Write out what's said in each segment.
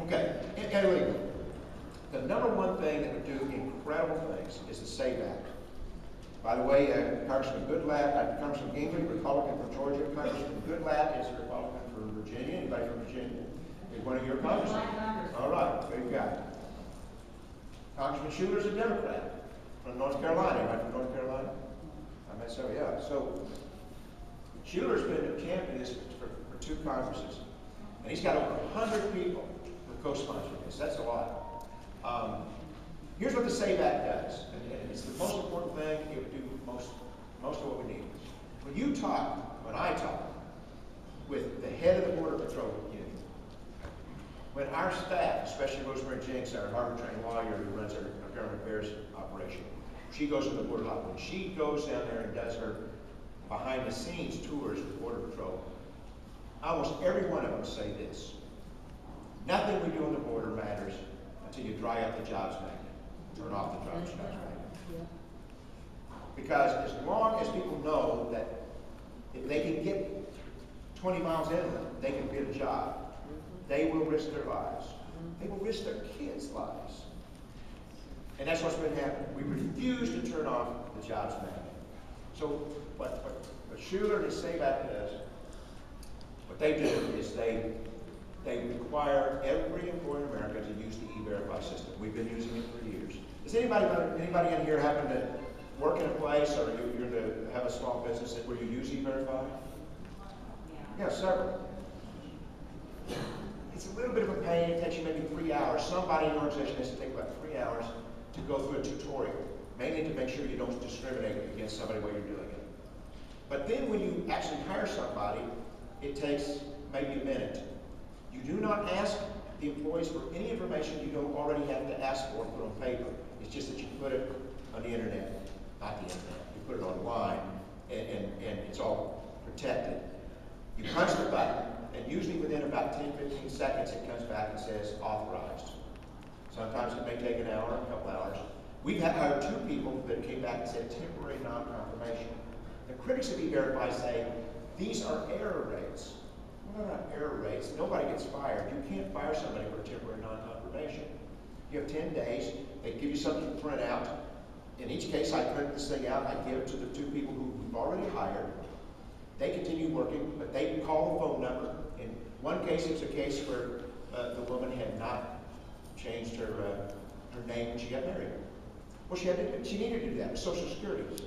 Okay, illegal. The number one thing that would do incredible things is the SAVE Act. By the way, Congressman Goodlatte, Congressman Gingrey, Republican from Georgia, Congressman Goodlatte is a Republican from Virginia. Anybody from Virginia? Is one of your congressmen? All right, there you go. Congressman Schuler's a Democrat from North Carolina. Anybody from North Carolina? I mean, so yeah. So Schuler's been a champion this for 2 Congresses, and he's got over 100 people who co-sponsor this. That's a lot. Here's what the SAVE Act does, and it's the most important thing. It would do most of what we need. When I talk with the head of the Border Patrol Union, when our staff, especially Rosemary Jenks, our Harvard-trained lawyer who runs our government affairs operation, she goes to the border line. When she goes down there and does her behind-the-scenes tours with Border Patrol, almost every one of them say this: nothing we do on the border matters until you dry up the jobs magnet, turn off the jobs magnet. Because as long as people know that if they can get 20 miles inland, they can get a job, they will risk their lives. They will risk their kids' lives. And that's what's been happening. We refuse to turn off the jobs magnet. So what Schuler and his SAVE Act does, what they do is they require every employer in America to use the E-Verify system. We've been using it for years. Does anybody in here happen to work in a place, or you're to have a small business where you use E-Verify? Yeah, several. It's a little bit of a pain. It takes you maybe 3 hours. Somebody in your organization has to take about 3 hours to go through a tutorial, mainly to make sure you don't discriminate against somebody while you're doing it. But then when you actually hire somebody, it takes maybe a minute. You do not ask the employees for any information you don't already have to ask for and put on paper. It's just that you put it on the internet. Not the internet. You put it online, and it's all protected. You punch the button, and usually within about 10-15 seconds it comes back and says authorized. Sometimes it may take an hour, a couple hours. We've hired 2 people that came back and said temporary non-confirmation. The critics of E-Verify say these are error rates. Well, they're not error rates. Nobody gets fired. You can't fire somebody for a temporary non-confirmation. You have 10 days. They give you something to print out. In each case, I print this thing out. I give it to the 2 people who we've already hired. They continue working, but they call the phone number. In one case, it's a case where the woman had not changed her name when she got married. Well, she needed to do that with Social Security, you see.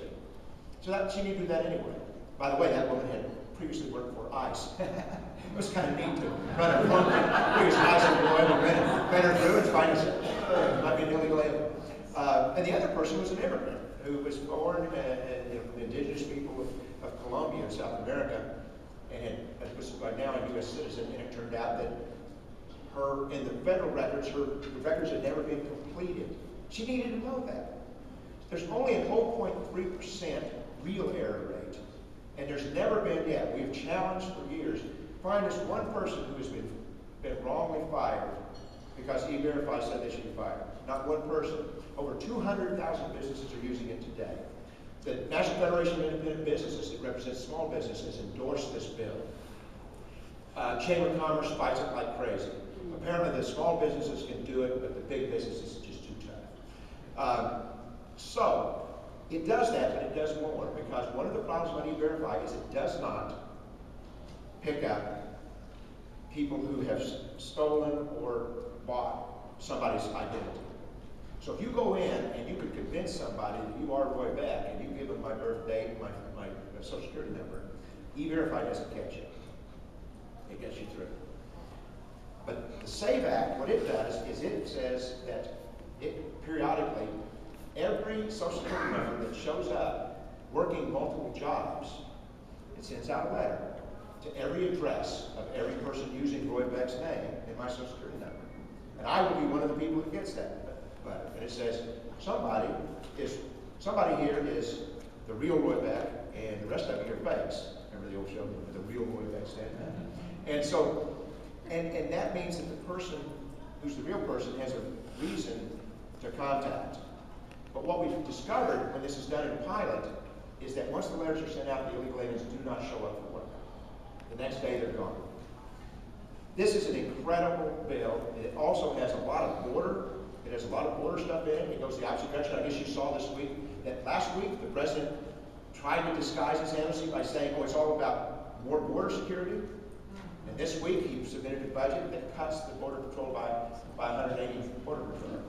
So she needed to do that anyway. By the way, that woman had previously worked for ICE. It was kind of neat to run a phone thing. Because ICE employee and ran her through and find us it might be an illegal alien. And the other person was an immigrant who was born the indigenous people of Colombia in South America, and was by now a U.S. citizen. And it turned out that in the federal records, the records had never been completed. She needed to know that. There's only a 0.3% real error rate, and there's never been yet. We've challenged for years. Find us one person who has been wrongly fired because E-Verify said they should be fired. Not one person. Over 200,000 businesses are using it today. The National Federation of Independent Businesses, that represents small businesses, endorsed this bill. Chamber of Commerce fights it like crazy. Apparently the small businesses can do it, but the big businesses are just too tough. So it does that, but it does more, because one of the problems with E-Verify is it does not pick up people who have stolen or bought somebody's identity. So if you go in and you could convince somebody that you are Roy Beck and you give them my birth date, my social security number, E-Verify doesn't catch you. It gets you through. But the SAVE Act, what it does is it says that it periodically, every social security number that shows up working multiple jobs, it sends out a letter to every address of every person using Roy Beck's name in my social security number. And I will be one of the people who gets that letter. And it says, somebody here is the real Roy Beck, and the rest of you are fakes. Remember the old show, the real Roy Beck stand? And so, and that means that the person who's the real person has a reason to contact. But what we've discovered when this is done in pilot is that once the letters are sent out, the illegal aliens do not show up for work. The next day they're gone. This is an incredible bill. It also has a lot of border. It has a lot of border stuff in it. It goes the opposite direction. I guess you saw this week that last week the president tried to disguise his amnesty by saying, oh, it's all about more border security. And this week he submitted a budget that cuts the border patrol by 180 border patrol.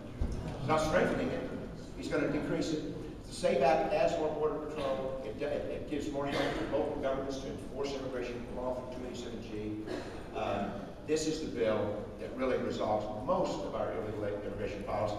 He's not strengthening it. He's going to decrease it. The SAVE Act adds more border patrol. It gives more help to local governments to enforce immigration law through 287G. This is the bill that really resolves most of our illegal immigration policy.